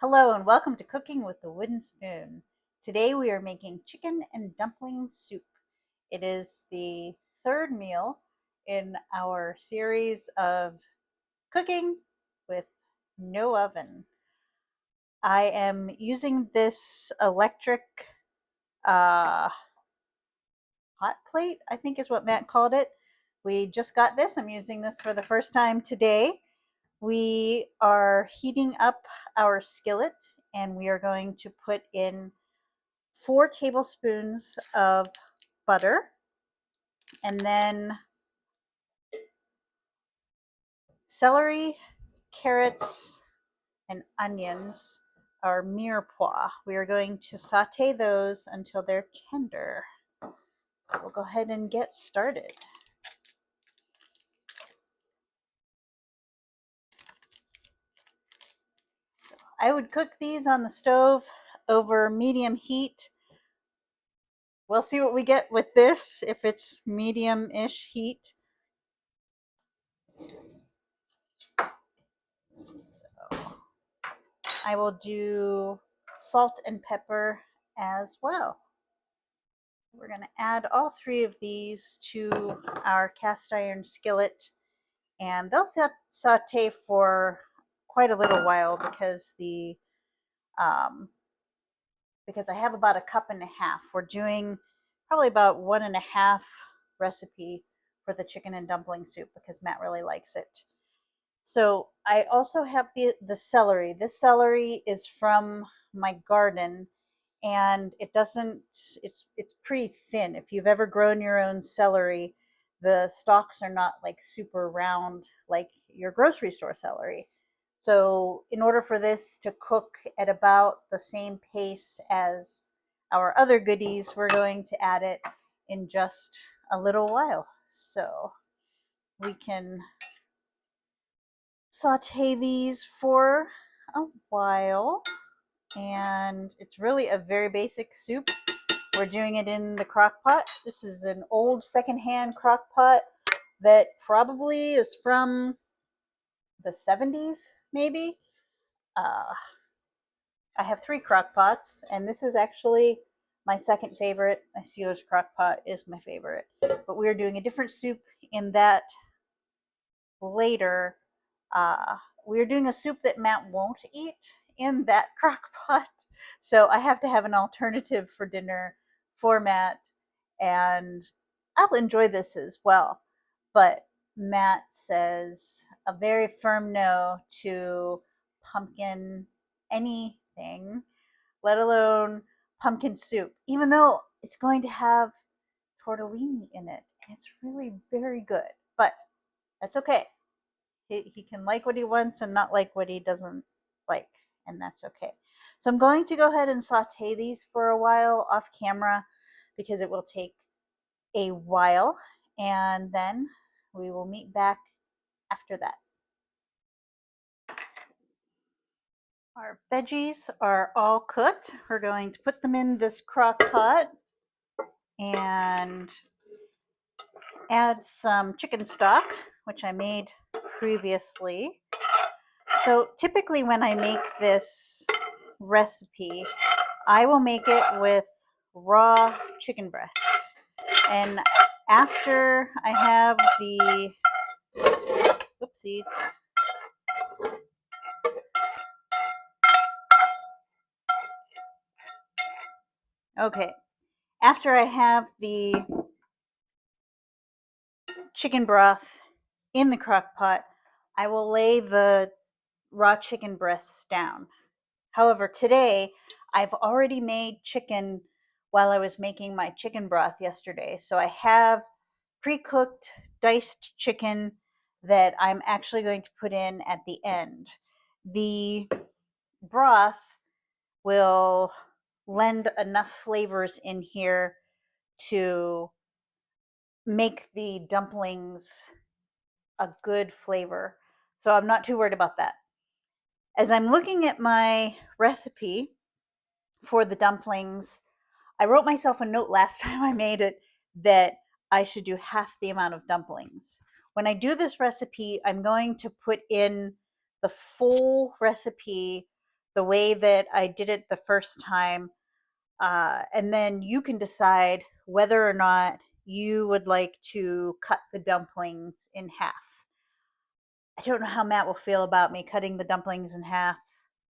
Hello and welcome to Cooking with the Wooden Spoon. Today we are making chicken and dumpling soup. It is the third meal in our series of cooking with no oven. I am using this electric uh, hot plate, I think is what Matt called it. We just got this. I'm using this for the first time today. We are heating up our skillet and we are going to put in 4 tablespoons of butter, and then celery, carrots, and onions are mirepoix. We are going to saute those until they're tender. So we'll go ahead and get started. I would cook these on the stove over medium heat. We'll see what we get with this, if it's medium-ish heat. So I will do salt and pepper as well. We're going to add all 3 of these to our cast iron skillet, and they'll saute for quite a little while um, because I have about a cup and a half. We're doing probably about 1.5 recipe for the chicken and dumpling soup because Matt really likes it. So I also have the celery. This celery is from my garden, and it's pretty thin. If you've ever grown your own celery, the stalks are not like super round like your grocery store celery. So in order for this to cook at about the same pace as our other goodies, we're going to add it in just a little while. So we can saute these for a while, and it's really a very basic soup. We're doing it in the crock pot. This is an old secondhand crock pot that probably is from the 70s, maybe. Uh, I have 3 crock pots, and this is actually my second favorite. My Steelers crock pot is my favorite. But we're doing a different soup in that later. Uh, we're doing a soup that Matt won't eat in that crock pot. So I have to have an alternative for dinner for Matt, and I'll enjoy this as well. But Matt says a very firm no to pumpkin anything, let alone pumpkin soup, even though it's going to have tortellini in it. And it's really very good, but that's okay. He can like what he wants and not like what he doesn't like, and that's okay. So I'm going to go ahead and saute these for a while off camera because it will take a while, and then we will meet back after that. Our veggies are all cooked. We're going to put them in this crock pot and add some chicken stock, which I made previously. So typically when I make this recipe, I will make it with raw chicken breasts. And after I have the, oopsies, okay, after I have the chicken broth in the crock pot, I will lay the raw chicken breasts down. However, today I've already made chicken while I was making my chicken broth yesterday. So I have pre-cooked diced chicken that I'm actually going to put in at the end. The broth will lend enough flavors in here to make the dumplings a good flavor. So I'm not too worried about that. As I'm looking at my recipe for the dumplings, I wrote myself a note last time I made it that I should do half the amount of dumplings. When I do this recipe, I'm going to put in the full recipe the way that I did it the first time, and then you can decide whether or not you would like to cut the dumplings in half. I don't know how Matt will feel about me cutting the dumplings in half,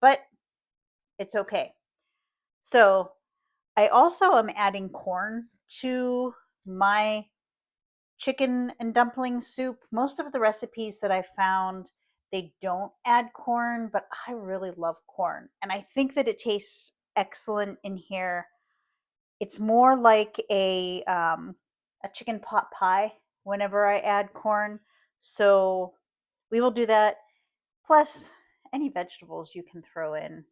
but it's okay. So I also am adding corn to my chicken and dumpling soup. Most of the recipes that I found, they don't add corn, but I really love corn. And I think that it tastes excellent in here. It's more like a chicken pot pie whenever I add corn. So we will do that. Plus, any vegetables you can throw in.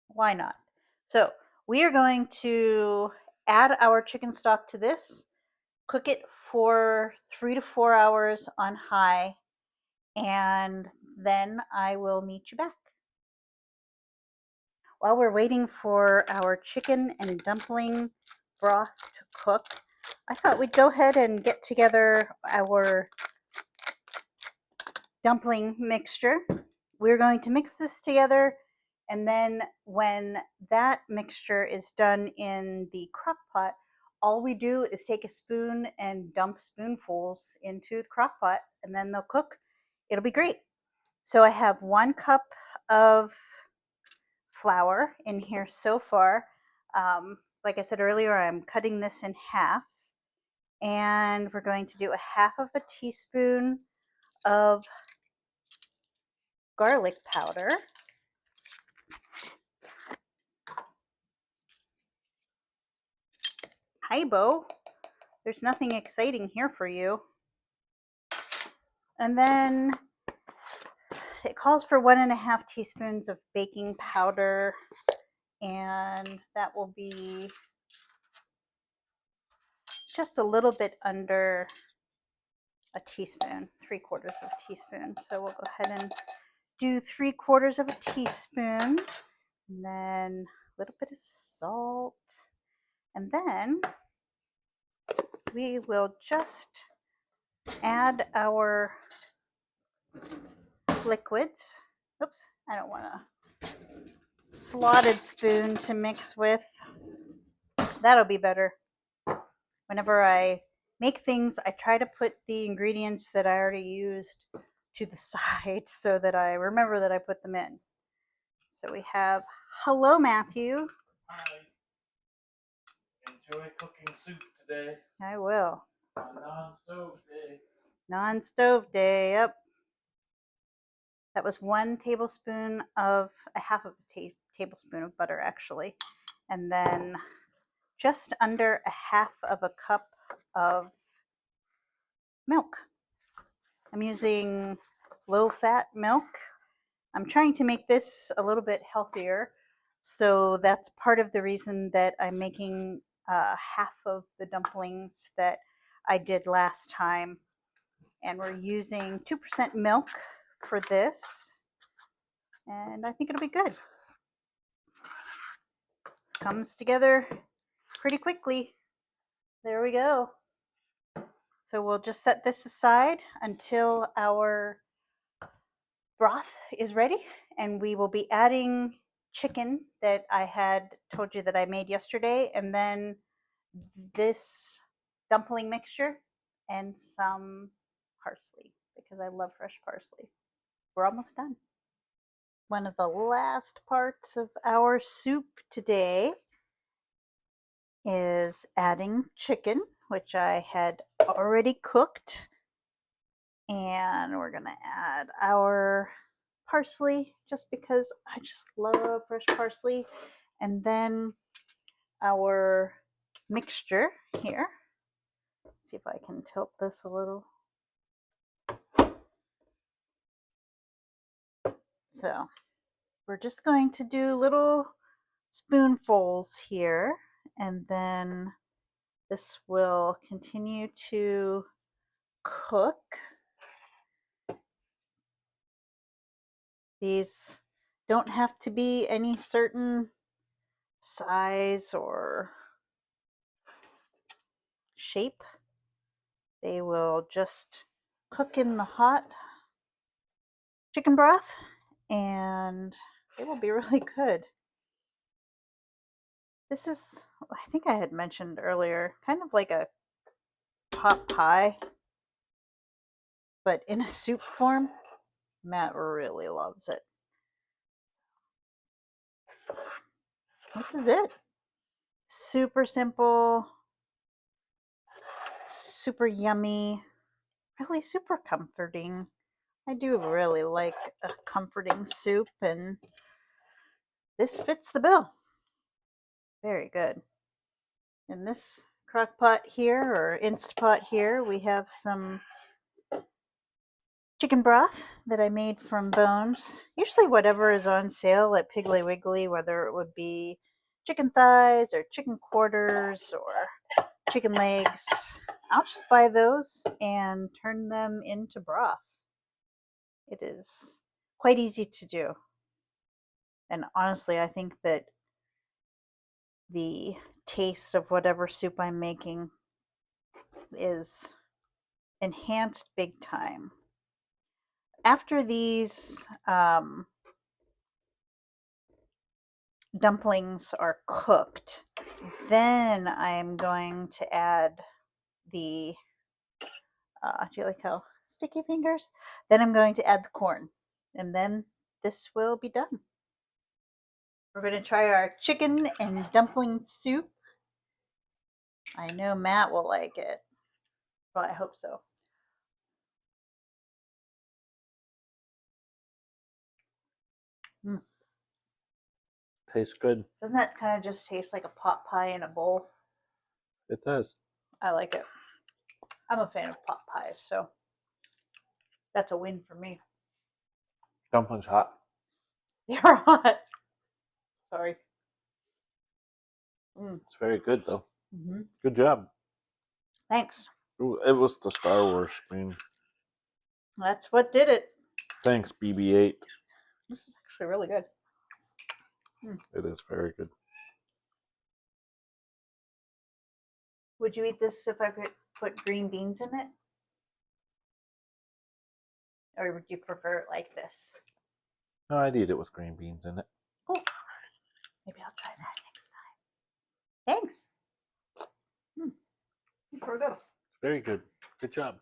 Why not? So we are going to add our chicken stock to this, cook it for 3 to 4 hours on high, and then I will meet you back. While we're waiting for our chicken and dumpling broth to cook, I thought we'd go ahead and get together our dumpling mixture. We're going to mix this together, and then when that mixture is done in the crock pot, all we do is take a spoon and dump spoonfuls into the crock pot, and then they'll cook. It'll be great. So I have 1 cup of flour in here so far. Like I said earlier, I'm cutting this in half, and we're going to do a half of a teaspoon of garlic powder. Hi, Bo. There's nothing exciting here for you. And then it calls for 1.5 teaspoons of baking powder, and that will be just a little bit under a teaspoon, 3/4 of a teaspoon. So we'll go ahead and do 3/4 of a teaspoon, and then a little bit of salt, and then we will just add our liquids. Oops, I don't want a slotted spoon to mix with. That'll be better. Whenever I make things, I try to put the ingredients that I already used to the side so that I remember that I put them in. So we have, hello, Matthew. Hi. Enjoy cooking soup today. I will. Non-stove day. Non-stove day, yep. That was 1 tablespoon of, a half of a tablespoon of butter, actually. And then just under a half of a cup of milk. I'm using low-fat milk. I'm trying to make this a little bit healthier, so that's part of the reason that I'm making half of the dumplings that I did last time. And we're using 2% milk for this, and I think it'll be good. Comes together pretty quickly. There we go. So we'll just set this aside until our broth is ready, and we will be adding chicken that I had told you that I made yesterday, and then this dumpling mixture and some parsley, because I love fresh parsley. We're almost done. One of the last parts of our soup today is adding chicken, which I had already cooked. And we're going to add our parsley just because I just love fresh parsley. And then our mixture here. Let's see if I can tilt this a little. So we're just going to do little spoonfuls here, and then this will continue to cook. These don't have to be any certain size or shape. They will just cook in the hot chicken broth, and They will be really good. This is, I think I had mentioned earlier, kind of like a pot pie, but in a soup form. Matt really loves it. This is it. Super simple, super yummy, really super comforting. I do really like a comforting soup, and this fits the bill. Very good. In this crock pot here, or Instapot here, we have some chicken broth that I made from bones. Usually whatever is on sale at Piggly Wiggly, whether it would be chicken thighs or chicken quarters or chicken legs, I'll just buy those and turn them into broth. It is quite easy to do. And honestly, I think that the taste of whatever soup I'm making is enhanced big time. After these dumplings are cooked, then I'm going to add the, do you like how sticky fingers? Then I'm going to add the corn, and then this will be done. We're going to try our chicken and dumpling soup. I know Matt will like it. Well, I hope so. Tastes good. Doesn't that kind of just taste like a pot pie in a bowl? It does. I like it. I'm a fan of pot pies, so that's a win for me. Dumplings hot. They're hot. Sorry. It's very good though. Mm-hmm. Good job. Thanks. It was the Star Wars spoon. That's what did it. Thanks, BB-8. This is actually really good. It is very good. Would you eat this if I put green beans in it? Or would you prefer it like this? No, I'd eat it with green beans in it. Cool. Maybe I'll try that next time. Thanks. Here we go. Very good. Good job.